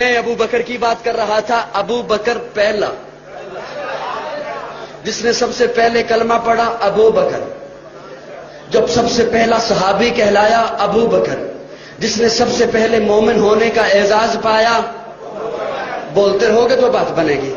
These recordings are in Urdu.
میں ابو بکر کی بات کر رہا تھا. ابو بکر پہلا جس نے سب سے پہلے کلمہ پڑھا ابو بکر. جب سب سے پہلا صحابی کہلایا ابو بکر. جس نے سب سے پہلے مومن ہونے کا اعزاز پایا. بولتے رہو گے تو بات بنے گی.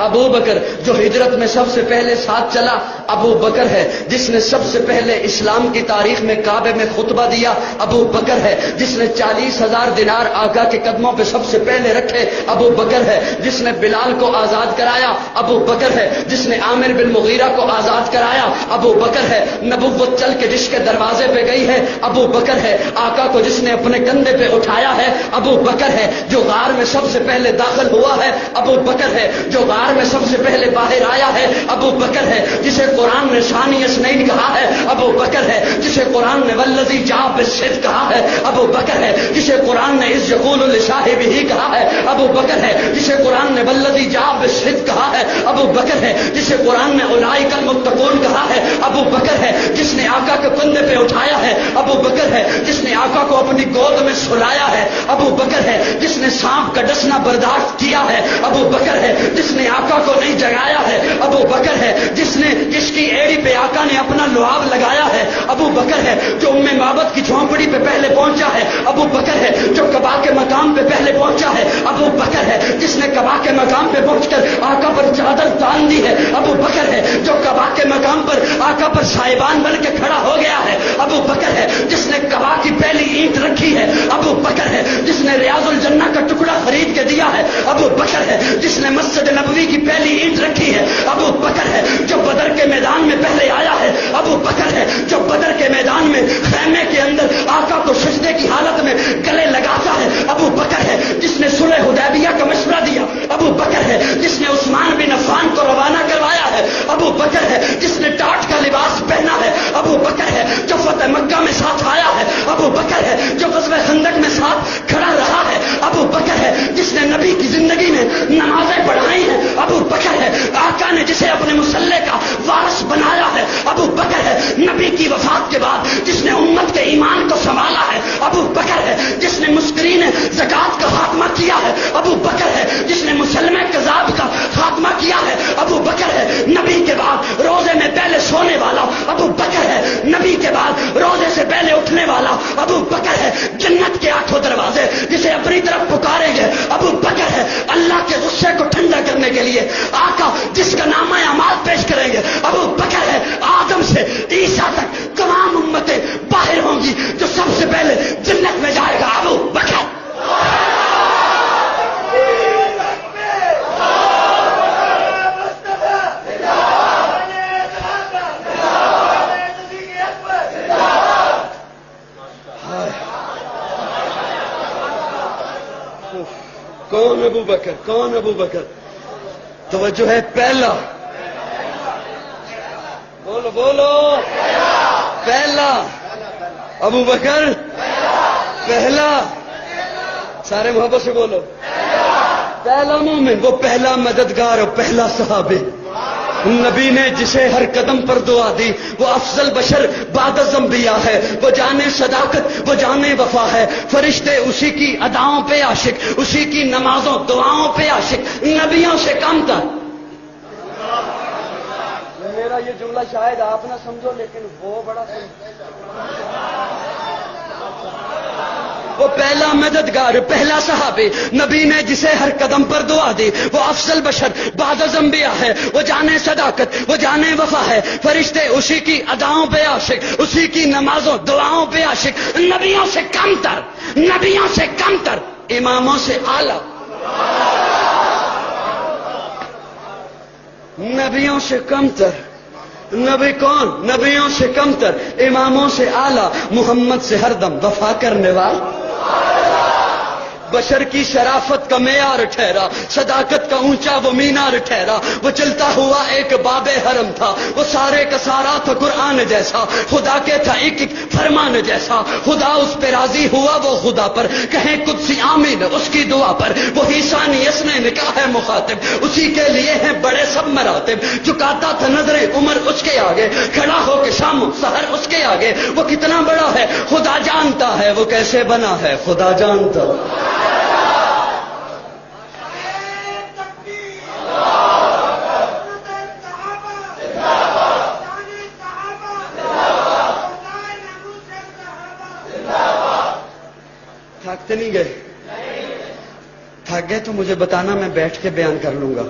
ابو بکر جو ہجرت میں سب سے پہلے ساتھ چلا ابو بکر ہے. جس نے سب سے پہلے اسلام کی تاریخ میں کعبے میں خطبہ دیا ابو بکر ہے. جس نے 40,000 دینار آقا کے قدموں پہ سب سے پہلے رکھے ابو بکر ہے. جس نے بلال کو آزاد کرایا ابو بکر ہے. جس نے عامر بن مغیرہ کو آزاد کرایا ابو بکر ہے. نبوت چل کے جس کے دروازے پہ گئی ہے ابو بکر ہے. آقا کو جس نے اپنے کندھے پہ اٹھایا ہے ابو بکر ہے. جو غار میں سب سے پہلے داخل ہوا ہے ابو بکر ہے. جو غار میں سب سے پہلے باہر آیا ہے ابو بکر ہے. جسے قرآن نے ثانی اثنین کہا ہے ابو بکر ہے. جسے قرآن نے والذی جاء بالصدق کہا ہے ابو بکر ہے. جسے قرآن نے اذ یقول لصاحبہ کہا ہے ابو بکر ہے. جسے قرآن نے والذی جاء بالصدق کہا ہے ابو بکر ہے. جسے قرآن نے اولئک المتقون کہا ہے ابو بکر ہے. جس نے آقا کے کندھے پہ اٹھایا ہے ابو بکر ہے. جس نے آقا کو اپنی گود میں سلایا ہے ابو بکر ہے. جس نے سانپ کا ڈسنا برداشت کیا ہے ابو بکر ہے. جس نے آقا کو نہیں جگایا ہے ابو بکر ہے. جس کی ایڑی پہ آقا نے اپنا لعاب لگایا ہے ابو بکر ہے. جو ام معبد کی جھونپڑی پہ پہلے پہنچا ہے ابو بکر ہے. جو قبا کے مقام پہ پہلے پہنچا ہے ابو بکر ہے. جس نے قبا کے مقام پہ پہنچ کر آقا پر چادر تان دی ہے ابو بکر ہے. جو قبا کے مقام پر آقا پر سائبان بن کے کھڑا ہو گیا ہے ابو بکر ہے. جس نے قبا کی پہلی اینٹ رکھی ہے ابو بکر ہے. جس نے ریاض الجنہ کا ٹکڑا خرید کے دیا ہے ابو بکر ہے. جس نے مسجد نبوی کی پہلی اینٹ رکھی ہے ابو بکر ہے. جو بدر کے میدان میں پہلے آیا ہے ابو بکر ہے. جو بدر کے میدان میں خیمے کے اندر آقا کو سجدے کی حالت میں گلے لگاتا ہے ابو بکر ہے. جس نے صلح حدیبیہ کا مشورہ دیا ابو بکر ہے. جس نے عثمان بن عفان کو روانہ کروایا ہے ابو بکر ہے. جس نے ٹاٹ کا لباس پہنا ہے ابو بکر ہے. جو فتح مکہ میں ساتھ آیا ہے ابو بکر ہے. جو غزوہ خندق میں ساتھ کھڑا رہا ہے ابو بکر ہے. جس نے نبی کی زندگی میں نمازیں پڑھائی ہیں ابو بکر ہے. آقا نے جسے اپنے مسلح کا وارث بنایا ہے ابو بکر ہے. نبی کی وفات کے بعد جس نے امت کے ایمان کو سنبھالا ہے ابو بکر ہے. جس نے مسکرین زکات کا خاتمہ کیا ہے ابو بکر ہے. جس نے مسلمہ کذاب کا خاتمہ کیا ہے ابو بکر ہے. نبی کے بعد روزے میں پہلے سونے والا ابو بکر ہے. نبی کے بعد روزے سے پہلے اٹھنے والا ابو بکر ہے. جنت کے 8 دروازے جسے اپنی طرف پکاریں گے ابو بکر ہے. اللہ کے غصے کو ٹھنڈا کرنے کے لیے آقا جس کا نامہ اعمال پیش کریں گے ابو بکر ہے. آدم سے عیسیٰ تک تمام امتیں باہر ہوں گی. جو سب سے پہلے جنت میں جائے گا ابو بکر. کون ابو بکر؟ کون ابو بکر؟ توجہ ہے. پہلا بولو بولو. پہلا ابو بکر پہلا. سارے محبت سے بولو. پہلا مومن وہ پہلا مددگار اور پہلا صحابی. نبی نے جسے ہر قدم پر دعا دی وہ افضل بشر بعد از انبیاء ہے. وہ جانے صداقت وہ جانے وفا ہے. فرشتے اسی کی اداؤں پہ عاشق, اسی کی نمازوں دعاؤں پہ عاشق. نبیوں سے کم تھا. میرا یہ جملہ شاید آپ نہ سمجھو لیکن وہ بڑا وہ پہلا مددگار پہلا صحابی. نبی نے جسے ہر قدم پر دعا دی وہ افضل بشر بعد از انبیاء ہے. وہ جانے صداقت وہ جانے وفا ہے. فرشتے اسی کی اداؤں پہ عاشق, اسی کی نمازوں دعاؤں پہ عاشق. نبیوں سے کم تر, نبیوں سے کم تر, اماموں سے اعلیٰ. نبیوں سے کم تر. نبی کون؟ نبیوں سے کم تر, اماموں سے اعلیٰ. محمد سے ہر دم وفا کرنے والا. بشر کی شرافت کا معیار ٹھہرا, صداقت کا اونچا وہ مینار ٹھہرا. وہ چلتا ہوا ایک باب حرم تھا, وہ سارے کا سارا تھا قرآن جیسا. خدا کے تھا ایک ایک فرمان جیسا. خدا اس پہ راضی ہوا وہ خدا پر, کہیں قدسی آمین اس کی دعا پر. وہی ثانی اس نے نکاح ہے مخاطب, اسی کے لیے ہیں بڑے سب مراتب. جھکاتا تھا نظریں عمر اس کے آگے, کھڑا ہو کے شام سحر اس کے آگے. وہ کتنا بڑا ہے خدا جانتا ہے, وہ کیسے بنا ہے خدا جانتا. تھکتے نہیں گئے؟ تھک گئے تو مجھے بتانا، میں بیٹھ کے بیان کر لوں گا.